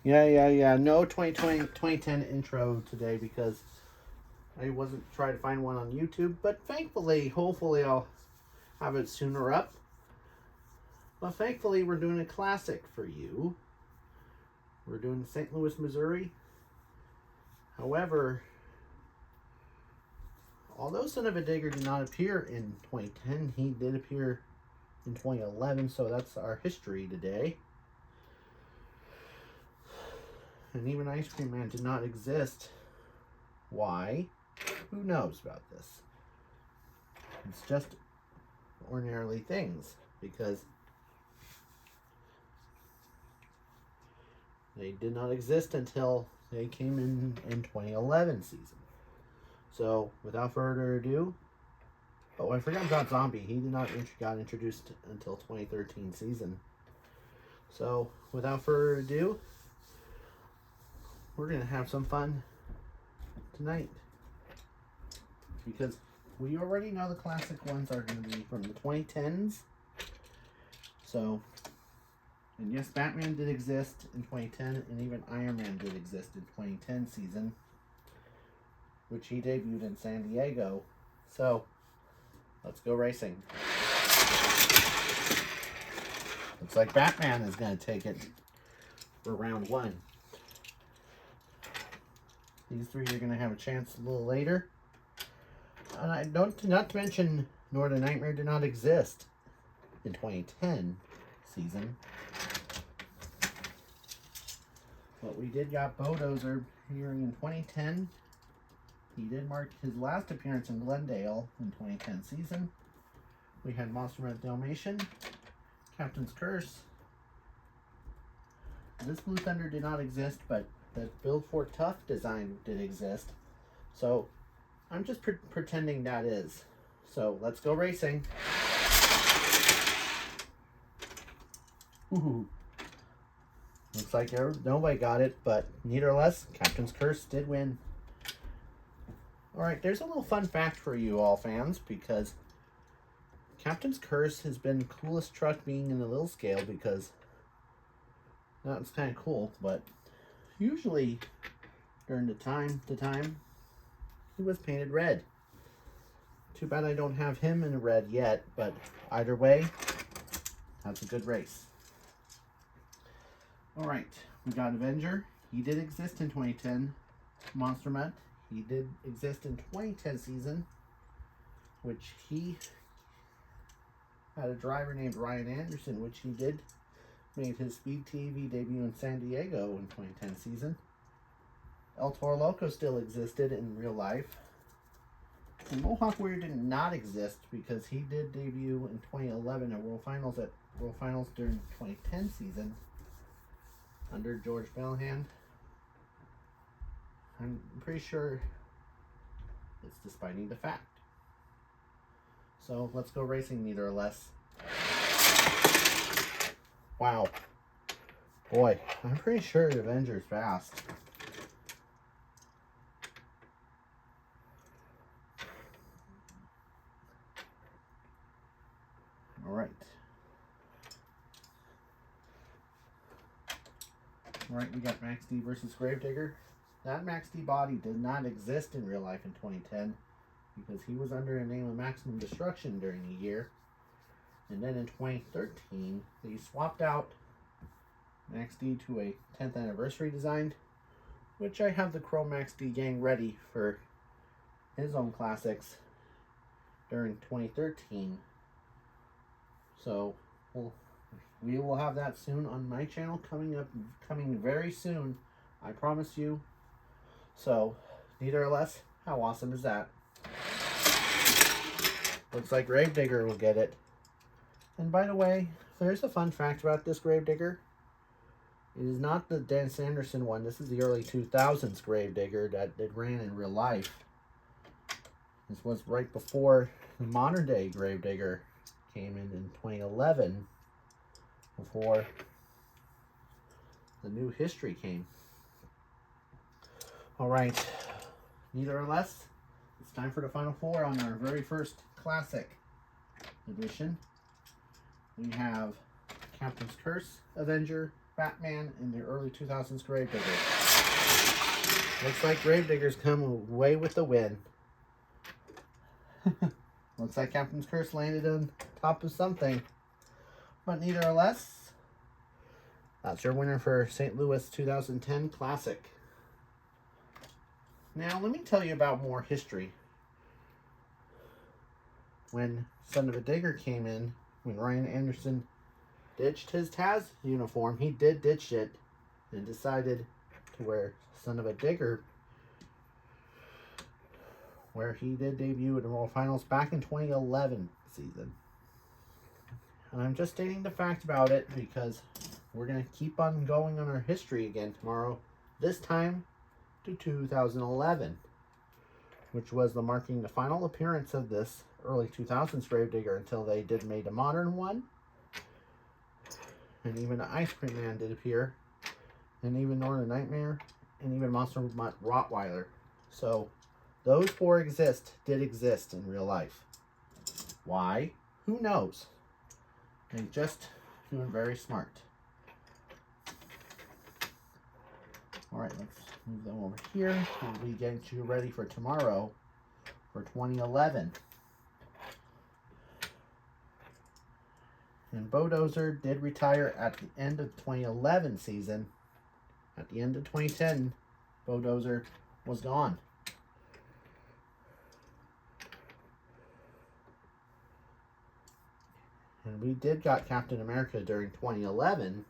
Yeah. No 2010 intro today because I wasn't trying to find one on YouTube, but thankfully, hopefully I'll have it sooner up. But thankfully we're doing a classic for you. We're doing St. Louis, Missouri. However, although Son of a Digger did not appear in 2010, he did appear in 2011, so that's our history today. And even Ice Cream Man did not exist. Why? Who knows about this? It's just ordinarily things, because they did not exist until they came in 2011 season. So, without further ado, oh, I forgot about Zombie. He did not got introduced until 2013 season. So, without further ado, we're going to have some fun tonight. Because we already know the classic ones are going to be from the 2010s. So, and yes, Batman did exist in 2010, and even Iron Man did exist in 2010 season, which he debuted in San Diego. So, let's go racing. Looks like Batman is going to take it for round one. These three are going to have a chance a little later. And I don't, not to mention, Northern Nightmare did not exist in 2010 season. But we did got Bulldozer appearing in 2010. He did mark his last appearance in Glendale in 2010 season. We had Monster Red Dalmatian, Captain's Curse. This Blue Thunder did not exist, but the Build Fort Tough design did exist. So I'm just pretending that is. So let's go racing. Ooh. Looks like nobody got it, but neither less, Captain's Curse did win. Alright, there's a little fun fact for you all fans, because Captain's Curse has been the coolest truck being in the little scale, because that's kind of cool, but usually during the time, he was painted red. Too bad I don't have him in red yet, but either way, that's a good race. Alright, we got Avenger. He did exist in 2010. Monster Mutt. He did exist in 2010 season, which he had a driver named Ryan Anderson, which he did made his Speed TV debut in San Diego in 2010 season. El Toro Loco still existed in real life. And Mohawk Warrior did not exist because he did debut in 2011 at World Finals during 2010 season under George Belhand. I'm pretty sure it's despiting the fact. So let's go racing, neither or less. Wow. Boy, I'm pretty sure Avenger's fast. Alright. Alright, we got Max D versus Gravedigger. That Max D body did not exist in real life in 2010 because he was under the name of Maximum Destruction during the year. And then in 2013, they swapped out Max D to a 10th anniversary design, which I have the Chrome Max D gang ready for his own classics during 2013. So we will have that soon on my channel, coming very soon. I promise you. So, neither or less, how awesome is that? Looks like Gravedigger will get it. And by the way, there's a fun fact about this Gravedigger. It is not the Dan Sanderson one. This is the early 2000s Gravedigger that ran in real life. This was right before the modern day Gravedigger came in 2011, before the new history came. Alright, neither or less, it's time for the final four on our very first classic edition. We have Captain's Curse, Avenger, Batman in the early 2000s Gravedigger. Looks like Gravedigger's come away with the win. Looks like Captain's Curse landed on top of something. But neither or less, that's your winner for St. Louis 2010 Classic. Now, let me tell you about more history. When Son of a Digger came in, when Ryan Anderson ditched his Taz uniform, he did ditch it and decided to wear Son of a Digger, where he did debut in the World Finals back in 2011 season. And I'm just stating the fact about it because we're going to keep on going on our history again tomorrow, this time to 2011, which was marking the final appearance of this early 2000s Gravedigger until they made a modern one. And even the Ice Cream Man did appear, and even Northern Nightmare, and even Monster Mutt Rottweiler. So those four did exist in real life. Why? Who knows? They just doing very smart. Alright, let's move them over here. We'll be getting you ready for tomorrow for 2011. And Bodozer did retire at the end of 2011 season. At the end of 2010, Bodozer was gone. And we did got Captain America during 2011,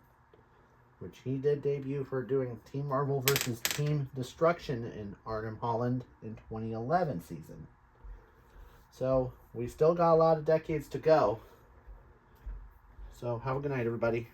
which he did debut for doing Team Marvel versus Team Destruction in Arnhem, Holland in 2011 season. So we still got a lot of decades to go. So have a good night, everybody.